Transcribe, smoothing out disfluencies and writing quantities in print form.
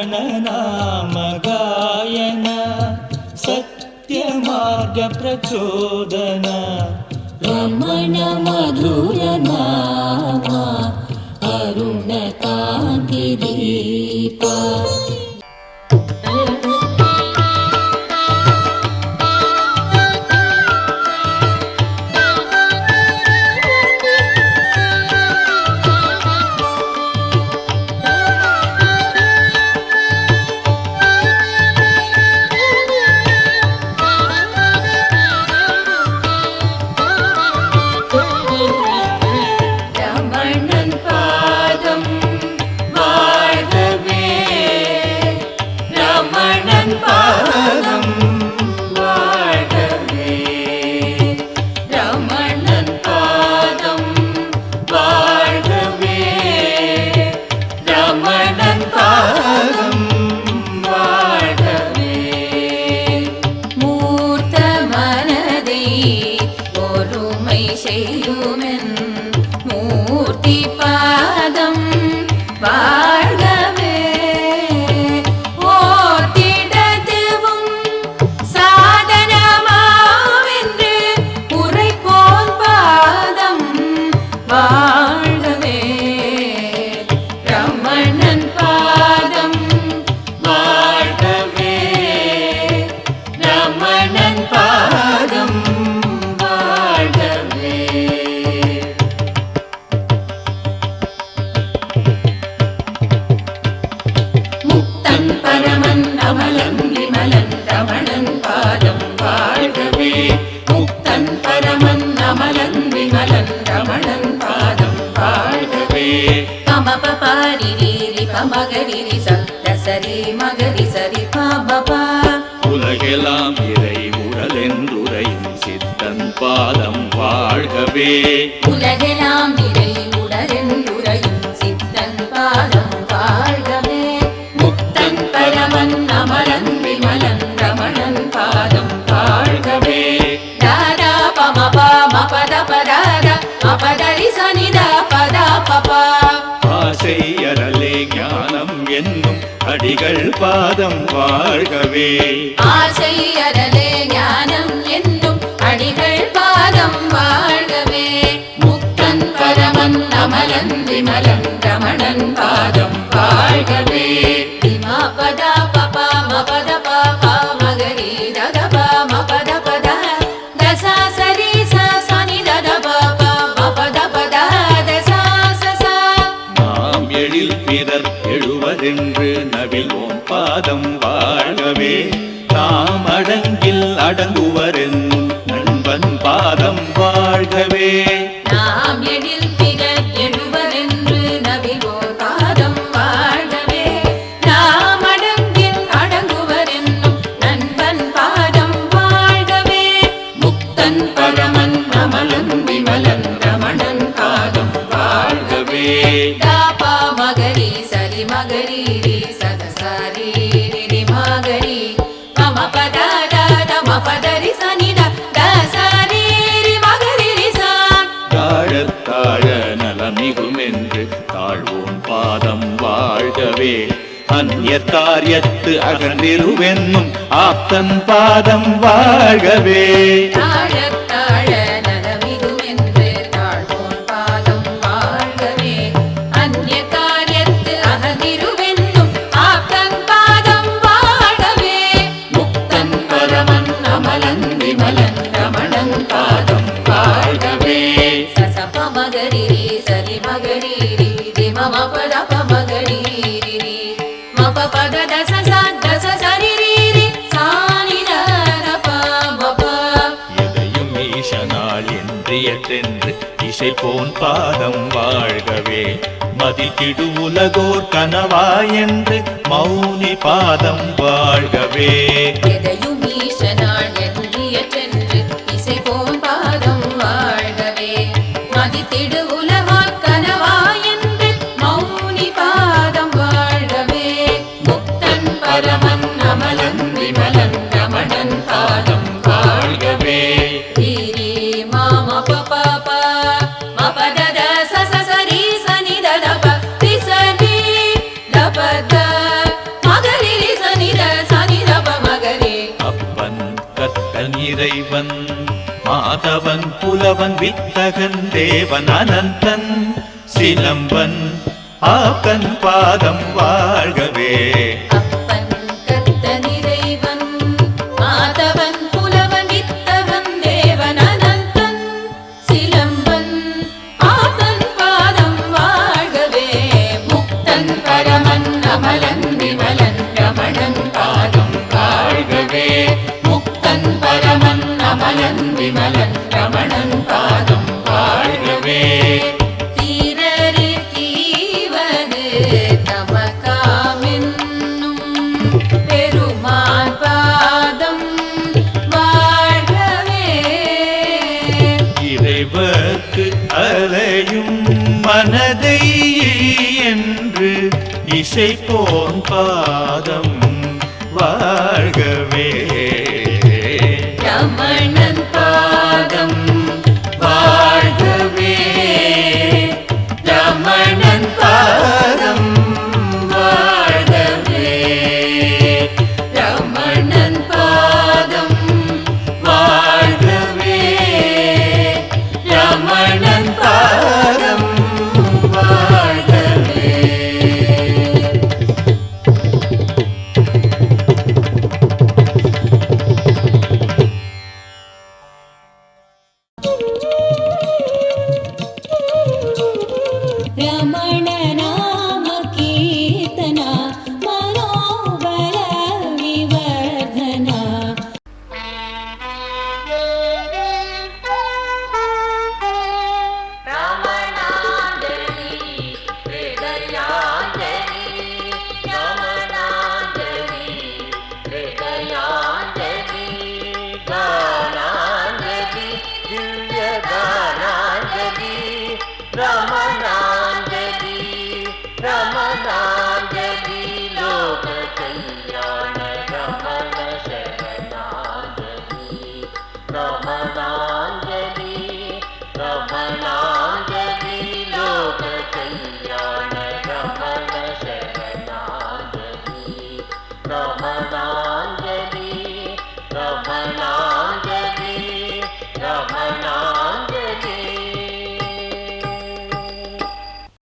रमणनाम गायन सत्यमार्ग प्रचोदन रमण मधुर नाम अरुण कांति दीप உலகெல்லாம் இறை உடலென்றுரையும் சித்தன் பாதம் வாழ்கவே உலகெல்லாம் இறை உடலென்றுரையும் சித்தன் பாதம் வாழ்கவே முக்தன் பரமன் அமலன் விமலன் ரமணன் பாதம் வாழ்கவே தாரா பமபா மபத பதார மபதரி சனித பதா பபா ஆசை அறலே ஞானம் என்னும் அடிகள் பாதம் வாழ்கவே ஆசை அறலே ஞானம் என்னும் அடிகள் பாதம் வாழ்கவே முக்தன் பரமன் அமலன் விமலன் ரமணன் பாதம் வாழ்கவே திமா பதா பபா மபத பாபா மகரி ததபா மபத பதா தசா சரி சா சனி தத பாபா மபத பதா தசா சசா நாம் எழில் பிறர் எழுவதென்று நவில்வோம் பாதம் வாழ்கவே நாம் அடங்கில் அடங்குவரென்னும் நண்பன் பாதம் வாழ்கவே நாம் எழில் பிறர் எழுவரென்று நவில்வோர் பாதம் வாழ்கவே நாம் அடங்கில் அடங்குவரென்னும் நண்பன் பாதம் வாழ்கவே முக்தன் பரமன் அமலன் விமலன் ரமணன் பாதம் வாழ்கவே தாபா மகரி சரி மகரி ரி சதசாரி ரி மகரி மம பதாத மபதரி சனித தசரி ரி மகரி ரி சா தாழத்தாழ நலமிகுமென்று தாழ்வோன் பாதம் வாழ்கவே அந்நிய காரியத்து அகன்றிருவென்னும் ஆப்தன் பாதம் வாழ்கவே தாழத்தாழ நலமிகுமென்று தாழ்வோன் பாதம் வாழ்கவே அந்நிய காரியத்து அகன்றிருவென்னும் ஆப்தன் பாதம் வாழ்கவே முக்தன் பரமன் அமலன் விமலன் ரமணன் பாதம் வாழ்கவே சசப மகரி சரி மகரி ரி மம பத மகரி ரி மப பத தச தச சரி ரி சானி தர பப எதையும் ஈசனால் என்றியற்றென்று இசை போன் பாதம் வாழ்கவே மதித்திடு உலகோர் கனவா என்று மௌனி பாதம் வாழ்கவே எதையும் ஈசனாள் என்றியற்றென்று இசை போன் பாதம் வாழ்கவே மதித்திடு உலகோர் கனவா என்று மௌனி பாதம் வாழ்கவே முக்தன் பரமன் அமலன் விமலன் ரமணன் பாதம் வாழ்கவே ரி மாம பப மபதத சச சரி சனி தத ப ரி சரி தபத இறைவன் மாதவன் புலவன் வித்தகன் தேவன் அனந்தன் சிலம்பன் ஆக்கன் பாதம் வாழ்கவே. அப்பன் கர்த்தன் இறைவன் மாதவன் புலவன் வித்தகன் தேவன் அனந்தன் சிலம்பன் ஆக்கன் பாதம் வாழ்கவே. முக்தன் பரமன் அமலன் விமலன் ரமணன் பாதம் வாழ்கவே. முக்தன் பரமன் அமலன் விமலன் ரமணன் பாதம் வாழ்கவே. இறைவர்க்கு அலையும் மனதை என்று இசைப்போன் பாதம் வாழ்கவே. ரமணன் பாதம் வாழ்கவே. ரமணன் பாதம் வாழ்கவே. ரமணன்